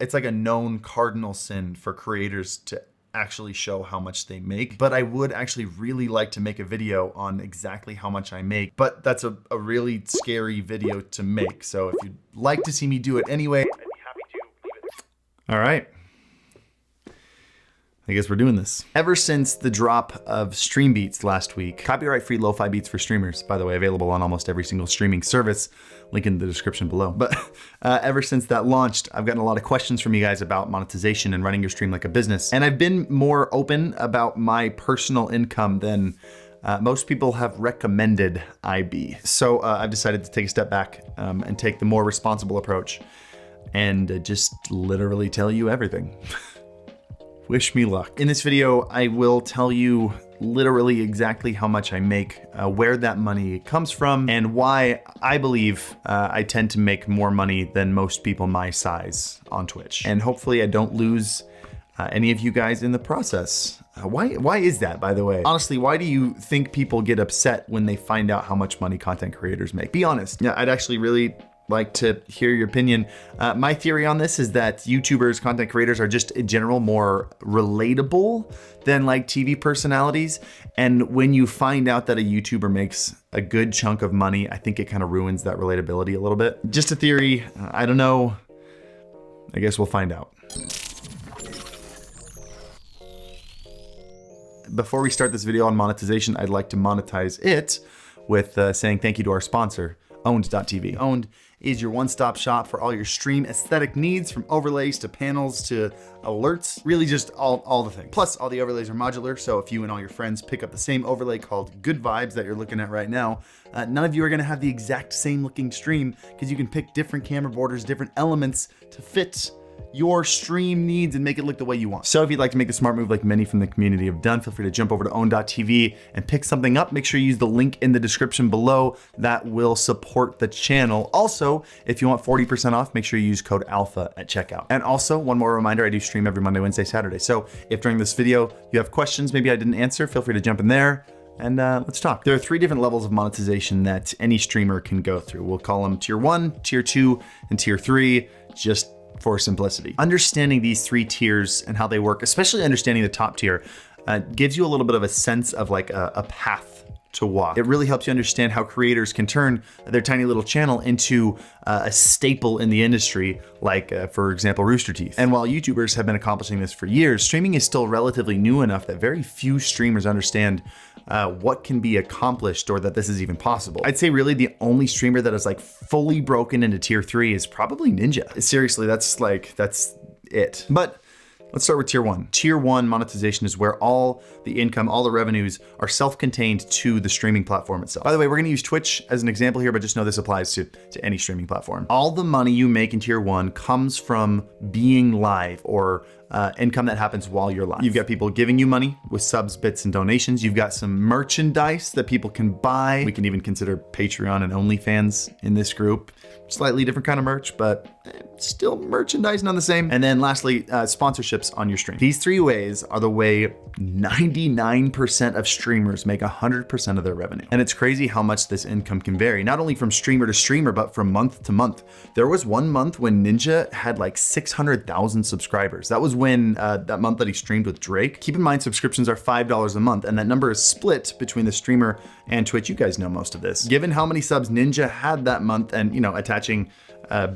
it's like a known cardinal sin for creators to actually show how much they make. But I would actually really like to make a video on exactly how much I make, but that's a really scary video to make. So if you'd like to see me do it anyway, I'd be happy to leave it. All right. I guess we're doing this. Ever since the drop of Stream Beats last week, copyright-free lo-fi beats for streamers, by the way, available on almost every single streaming service, link in the description below. But ever since that launched, I've gotten a lot of questions from you guys about monetization and running your stream like a business. And I've been more open about my personal income than most people have recommended I be. So I've decided to take a step back and take the more responsible approach and just literally tell you everything. Wish me luck. In this video, I will tell you literally exactly how much I make, where that money comes from, and why I believe I tend to make more money than most people my size on Twitch. And hopefully I don't lose any of you guys in the process. Why is that, by the way? Honestly, why do you think people get upset when they find out how much money content creators make? Be honest. Yeah, I'd actually really like to hear your opinion. My theory on this is that YouTubers, content creators are just in general more relatable than like TV personalities. And when you find out that a YouTuber makes a good chunk of money, I think it kind of ruins that relatability a little bit. Just a theory, I don't know. I guess we'll find out. Before we start this video on monetization, I'd like to monetize it with saying thank you to our sponsor, Owned.tv. Owned is your one-stop shop for all your stream aesthetic needs, from overlays to panels to alerts, really just all the things. Plus, all the overlays are modular, so if you and all your friends pick up the same overlay called Good Vibes that you're looking at right now, none of you are gonna have the exact same looking stream because you can pick different camera borders, different elements to fit your stream needs and make it look the way you want. So if you'd like to make the smart move like many from the community have done, feel free to jump over to own.tv and pick something up. Make sure you use the link in the description below. That will support the channel. Also, if you want 40% off, make sure you use code ALPHA at checkout. And also, one more reminder, I do stream every Monday, Wednesday, Saturday. So if during this video you have questions maybe I didn't answer, feel free to jump in there and let's talk. There are 3 different levels of monetization that any streamer can go through. We'll call them tier 1, tier 2, and tier 3, just for simplicity. Understanding these 3 tiers and how they work, especially understanding the top tier, gives you a little bit of a sense of like a path to walk. It really helps you understand how creators can turn their tiny little channel into a staple in the industry, like for example, Rooster Teeth. And while YouTubers have been accomplishing this for years, streaming is still relatively new enough that very few streamers understand what can be accomplished or that this is even possible. I'd say really the only streamer that is like fully broken into tier 3 is probably Ninja. Seriously, that's it. But let's start with tier 1. Tier 1 monetization is where all the income, all the revenues are self-contained to the streaming platform itself. By the way, we're gonna use Twitch as an example here, but just know this applies to any streaming platform. All the money you make in tier 1 comes from being live or income that happens while you're live. You've got people giving you money with subs, bits, and donations. You've got some merchandise that people can buy. We can even consider Patreon and OnlyFans in this group. Slightly different kind of merch, but still merchandise, none the same. And then lastly, sponsorships on your stream. These 3 ways are the way 99% of streamers make 100% of their revenue. And it's crazy how much this income can vary, not only from streamer to streamer, but from month to month. There was one month when Ninja had like 600,000 subscribers. That was when that month that he streamed with Drake. Keep in mind, subscriptions are $5 a month, and that number is split between the streamer and Twitch. You guys know most of this. Given how many subs Ninja had that month and, you know, attaching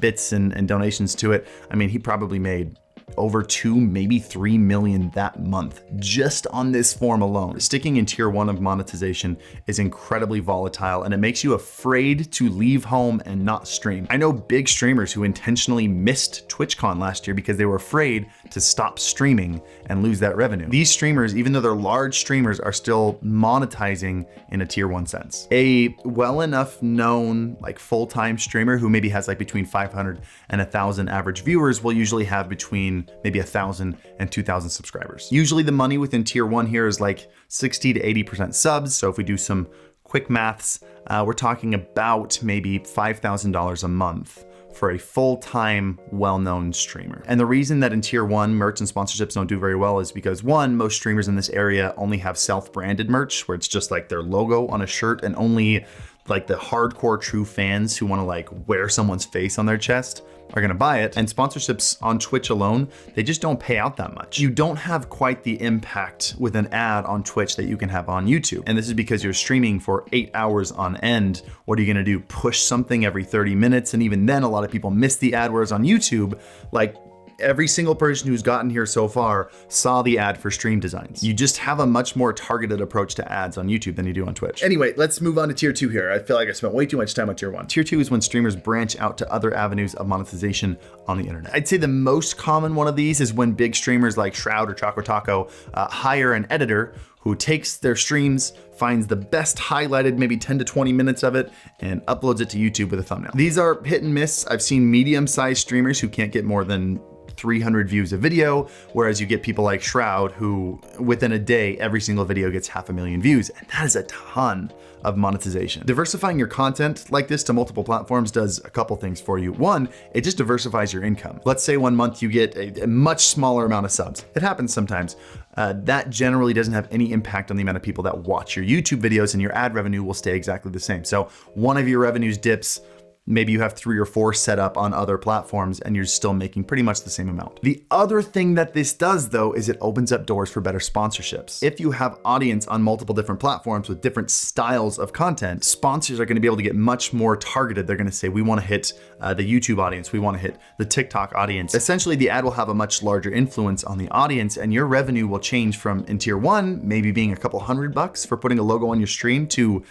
bits and donations to it, I mean, he probably made over 2, maybe 3 million that month just on this form alone. Sticking in tier 1 of monetization is incredibly volatile, and it makes you afraid to leave home and not stream. I know big streamers who intentionally missed TwitchCon last year because they were afraid to stop streaming and lose that revenue. These streamers, even though they're large streamers, are still monetizing in a tier 1 sense. A well enough known like full-time streamer who maybe has like between 500 and 1,000 average viewers will usually have between maybe 1,000 and 2,000 subscribers. Usually the money within tier 1 here is like 60 to 80% subs. So if we do some quick maths, we're talking about maybe $5,000 a month for a full-time, well-known streamer. And the reason that in tier 1, merch and sponsorships don't do very well is because 1, most streamers in this area only have self-branded merch where it's just like their logo on a shirt, and only like the hardcore true fans who want to like wear someone's face on their chest are gonna buy it. And sponsorships on Twitch alone, they just don't pay out that much. You don't have quite the impact with an ad on Twitch that you can have on YouTube. And this is because you're streaming for 8 hours on end. What are you gonna do? Push something every 30 minutes? And even then, a lot of people miss the ad, whereas on YouTube, like, every single person who's gotten here so far saw the ad for stream designs. You just have a much more targeted approach to ads on YouTube than you do on Twitch. Anyway, let's move on to tier 2 here. I feel like I spent way too much time on tier 1. Tier 2 is when streamers branch out to other avenues of monetization on the internet. I'd say the most common one of these is when big streamers like Shroud or Choco Taco hire an editor who takes their streams, finds the best highlighted maybe 10 to 20 minutes of it, and uploads it to YouTube with a thumbnail. These are hit and miss. I've seen medium-sized streamers who can't get more than 300 views a video, whereas you get people like Shroud who within a day, every single video gets 500,000 views. And that is a ton of monetization. Diversifying your content like this to multiple platforms does a couple things for you. One, it just diversifies your income. Let's say one month you get a much smaller amount of subs. It happens sometimes. That generally doesn't have any impact on the amount of people that watch your YouTube videos, and your ad revenue will stay exactly the same. So one of your revenues dips, maybe you have 3 or 4 set up on other platforms and you're still making pretty much the same amount. The other thing that this does though is it opens up doors for better sponsorships. If you have audience on multiple different platforms with different styles of content, sponsors are gonna be able to get much more targeted. They're gonna say, we wanna hit the YouTube audience, we wanna hit the TikTok audience. Essentially, the ad will have a much larger influence on the audience, and your revenue will change from, in tier 1, maybe being a couple $100 for putting a logo on your stream to,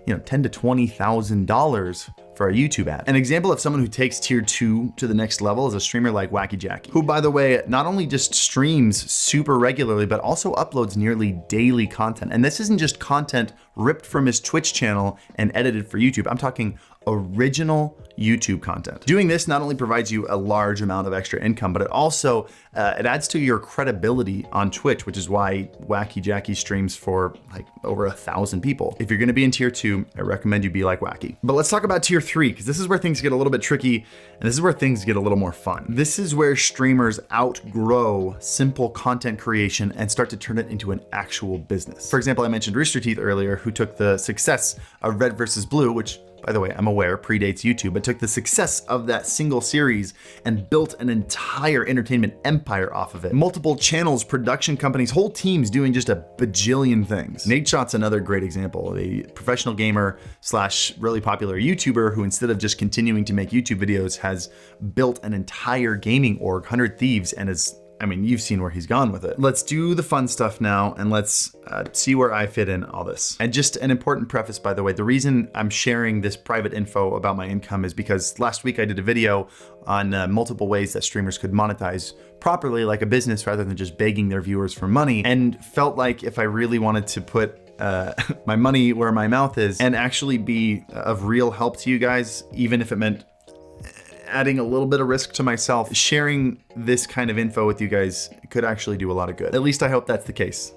$10,000 to $20,000 for a YouTube ad. An example of someone who takes tier 2 to the next level is a streamer like Wacky Jackie, who, by the way, not only just streams super regularly, but also uploads nearly daily content. And this isn't just content ripped from his Twitch channel and edited for YouTube. I'm talking original YouTube content. Doing this not only provides you a large amount of extra income, but it also it adds to your credibility on Twitch, which is why Wacky Jackie streams for like over 1,000 people. If you're gonna be in tier 2, I recommend you be like Wacky. But let's talk about tier 3, because this is where things get a little bit tricky, and this is where things get a little more fun. This is where streamers outgrow simple content creation and start to turn it into an actual business. For example, I mentioned Rooster Teeth earlier, who took the success of Red vs. Blue, which, by the way, I'm aware predates YouTube, but took the success of that single series and built an entire entertainment empire off of it. Multiple channels, production companies, whole teams doing just a bajillion things. Nadeshot's another great example, a professional gamer slash really popular YouTuber who, instead of just continuing to make YouTube videos, has built an entire gaming org, 100 Thieves, and is, I mean, you've seen where he's gone with it. Let's do the fun stuff now, and let's see where I fit in all this. And just an important preface, by the way, the reason I'm sharing this private info about my income is because last week I did a video on multiple ways that streamers could monetize properly like a business rather than just begging their viewers for money, and felt like if I really wanted to put my money where my mouth is and actually be of real help to you guys, even if it meant adding a little bit of risk to myself, sharing this kind of info with you guys could actually do a lot of good. At least I hope that's the case.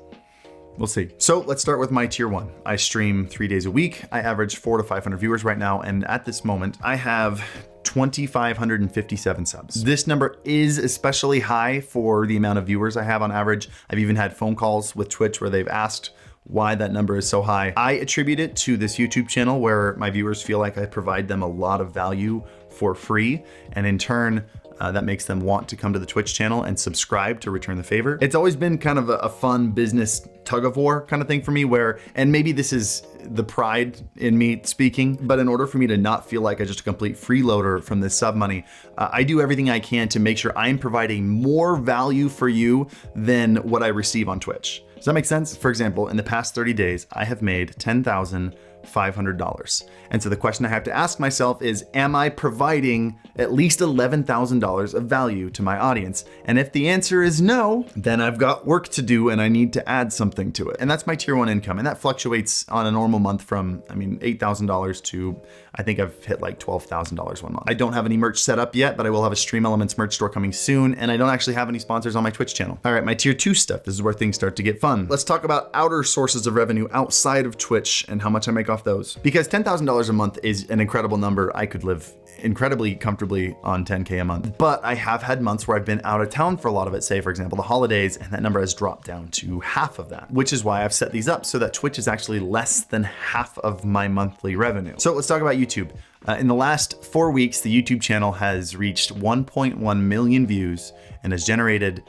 We'll see. So let's start with my tier 1. I stream 3 days a week. I average 400 to 500 viewers right now. And at this moment, I have 2,557 subs. This number is especially high for the amount of viewers I have on average. I've even had phone calls with Twitch where they've asked why that number is so high. I attribute it to this YouTube channel where my viewers feel like I provide them a lot of value for free, and in turn, that makes them want to come to the Twitch channel and subscribe to return the favor. It's always been kind of a fun business tug of war kind of thing for me where, and maybe this is the pride in me speaking, but in order for me to not feel like I'm just a complete freeloader from this sub money, I do everything I can to make sure I'm providing more value for you than what I receive on Twitch. Does that make sense? For example, in the past 30 days, I have made $10,500. And so the question I have to ask myself is, am I providing at least $11,000 of value to my audience? And if the answer is no, then I've got work to do and I need to add something to it. And that's my tier 1 income. And that fluctuates on a normal month from, $8,000 to, I think I've hit like $12,000 one month. I don't have any merch set up yet, but I will have a Stream Elements merch store coming soon. And I don't actually have any sponsors on my Twitch channel. All right, my tier 2 stuff. This is where things start to get fun. Let's talk about outer sources of revenue outside of Twitch and how much I make off those. Because $10,000 a month is an incredible number. I could live incredibly comfortably on 10K a month. But I have had months where I've been out of town for a lot of it, say for example, the holidays, and that number has dropped down to half of that, which is why I've set these up so that Twitch is actually less than half of my monthly revenue. So let's talk about YouTube. In the last 4 weeks, the YouTube channel has reached 1.1 million views and has generated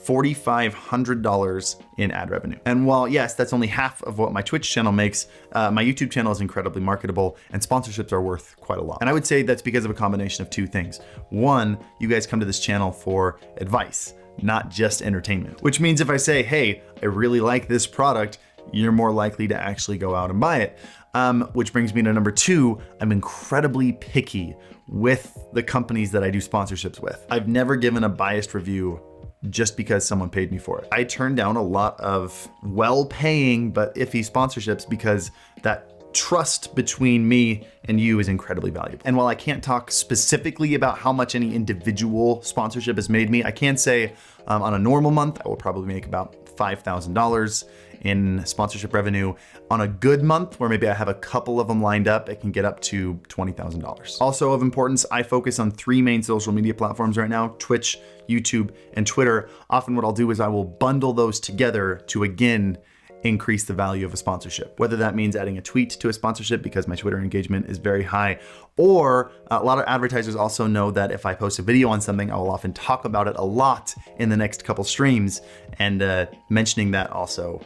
$4,500 in ad revenue. And while yes, that's only half of what my Twitch channel makes, my YouTube channel is incredibly marketable and sponsorships are worth quite a lot. And I would say that's because of a combination of two things. One, you guys come to this channel for advice, not just entertainment, which means if I say, hey, I really like this product, you're more likely to actually go out and buy it. Which brings me to number two, I'm incredibly picky with the companies that I do sponsorships with. I've never given a biased review just because someone paid me for it. I turn down a lot of well-paying but iffy sponsorships because that trust between me and you is incredibly valuable. And while I can't talk specifically about how much any individual sponsorship has made me, I can say on a normal month, I will probably make about $5,000 in sponsorship revenue. On a good month, where maybe I have a couple of them lined up, it can get up to $20,000. Also of importance, I focus on 3 main social media platforms right now: Twitch, YouTube, and Twitter. Often what I'll do is I will bundle those together to again increase the value of a sponsorship. Whether that means adding a tweet to a sponsorship because my Twitter engagement is very high, or a lot of advertisers also know that if I post a video on something, I will often talk about it a lot in the next couple streams, and mentioning that also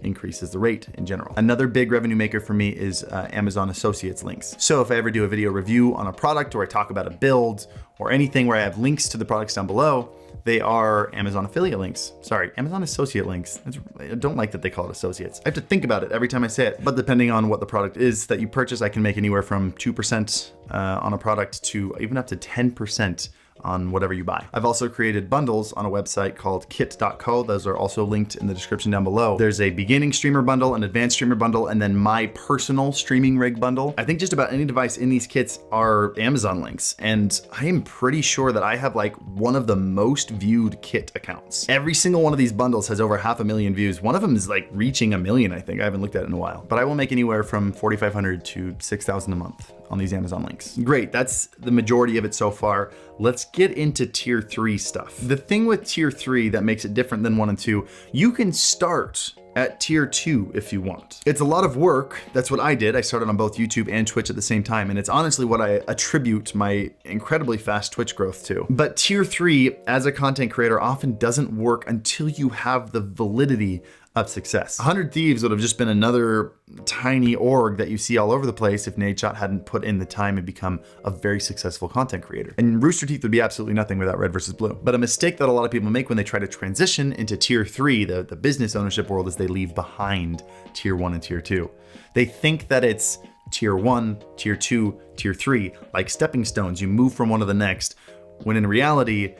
increases the rate in general. Another big revenue maker for me is Amazon Associates links. So if I ever do a video review on a product, or I talk about a build or anything where I have links to the products down below, they are Amazon affiliate links. Sorry, Amazon associate links. I don't like that they call it associates. I have to think about it every time I say it. But depending on what the product is that you purchase, I can make anywhere from 2% on a product to even up to 10% on whatever you buy. I've also created bundles on a website called kit.co. Those are also linked in the description down below. There's a beginning streamer bundle, an advanced streamer bundle, and then my personal streaming rig bundle. I think just about any device in these kits are Amazon links, and I am pretty sure that I have like one of the most viewed kit accounts. Every single one of these bundles has over 500,000 views. One of them is like reaching 1 million, I think. I haven't looked at it in a while, but I will make anywhere from $4,500 to $6,000 a month on these Amazon links. Great, that's the majority of it so far. Let's get into tier 3 stuff. The thing with tier 3 that makes it different than 1 and 2, you can start at tier 2 if you want. It's a lot of work. That's what I did. I started on both YouTube and Twitch at the same time, and it's honestly what I attribute my incredibly fast Twitch growth to. But tier 3 as a content creator often doesn't work until you have the validity of success. 100 Thieves would have just been another tiny org that you see all over the place if Nadeshot hadn't put in the time and become a very successful content creator. And Rooster Teeth would be absolutely nothing without Red versus Blue. But a mistake that a lot of people make when they try to transition into tier 3, the business ownership world, is they leave behind tier 1 and tier 2. They think that it's tier 1, tier 2, tier 3, like stepping stones. You move from one to the next, when in reality,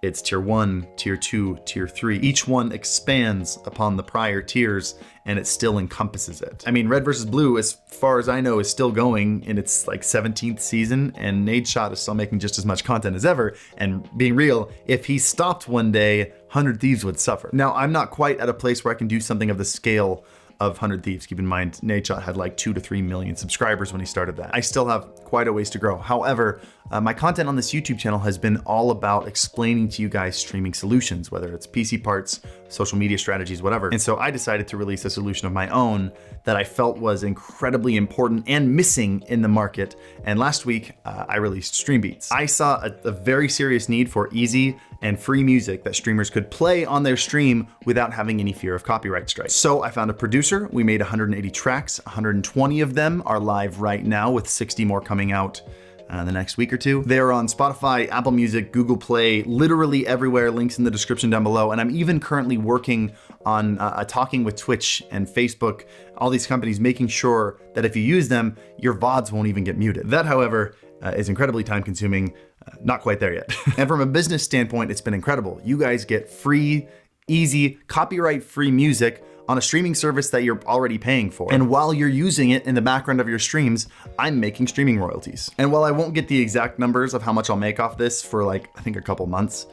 it's tier 1, tier 2, tier 3. Each one expands upon the prior tiers, and it still encompasses it. I mean, Red versus Blue, as far as I know, is still going in its like 17th season, and Nadeshot is still making just as much content as ever. And being real, if he stopped one day, 100 Thieves would suffer. Now, I'm not quite at a place where I can do something of the scale of 100 Thieves. Keep in mind, Nadeshot had like 2 to 3 million subscribers when he started that. I still have quite a ways to grow. However, my content on this YouTube channel has been all about explaining to you guys streaming solutions, whether it's PC parts, social media strategies, whatever. And so I decided to release a solution of my own that I felt was incredibly important and missing in the market. And last week, I released Stream Beats. I saw a very serious need for easy and free music that streamers could play on their stream without having any fear of copyright strikes. So I found a producer. We made 180 tracks. 120 of them are live right now, with 60 more coming out the next week or two. They're on Spotify, Apple Music, Google Play, literally everywhere. Links in the description down below. And I'm even currently working on talking with Twitch and Facebook, all these companies, making sure that if you use them, your VODs won't even get muted. That, however, is incredibly time consuming. Not quite there yet. And from a business standpoint, it's been incredible. You guys get free, easy, copyright-free music on a streaming service that you're already paying for. And while you're using it in the background of your streams, I'm making streaming royalties. And while I won't get the exact numbers of how much I'll make off this for like, I think a couple months,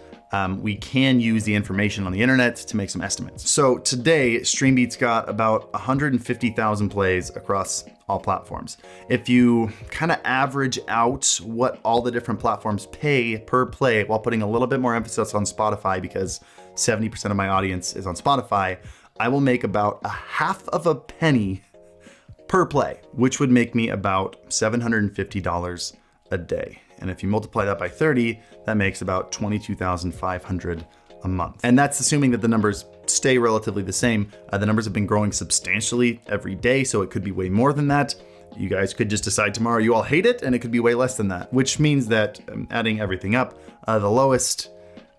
we can use the information on the internet to make some estimates. So today, StreamBeats got about 150,000 plays across all platforms. If you kind of average out what all the different platforms pay per play, while putting a little bit more emphasis on Spotify, because 70% of my audience is on Spotify, I will make about a half of a penny per play, which would make me about $750 a day. And if you multiply that by 30, that makes about $22,500 a month. And that's assuming that the numbers stay relatively the same. The numbers have been growing substantially every day, so it could be way more than that. You guys could just decide tomorrow you all hate it, and it could be way less than that, which means that adding everything up, the lowest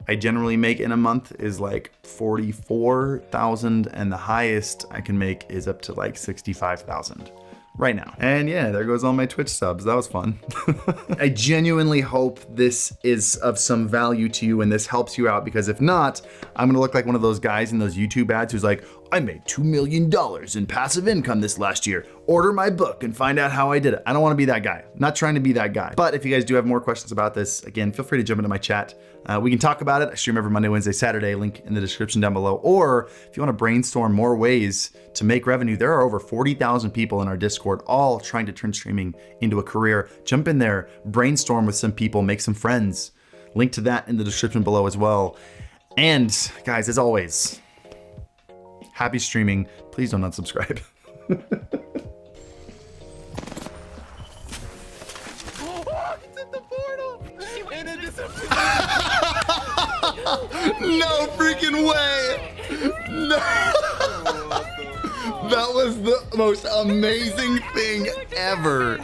I generally make in a month is like 44,000, and the highest I can make is up to like 65,000 right now. And yeah, there goes all my Twitch subs. That was fun. I genuinely hope this is of some value to you and this helps you out, because if not, I'm gonna look like one of those guys in those YouTube ads who's like, I made $2 million in passive income this last year. Order my book and find out how I did it. I don't wanna be that guy. I'm not trying to be that guy. But if you guys do have more questions about this, again, feel free to jump into my chat. We can talk about it. I stream every Monday, Wednesday, Saturday, link in the description down below. Or if you wanna brainstorm more ways to make revenue, there are over 40,000 people in our Discord, all trying to turn streaming into a career. Jump in there, brainstorm with some people, make some friends. Link to that in the description below as well. And guys, as always, happy streaming. Please don't unsubscribe. No freaking way! No! That was the most amazing thing ever.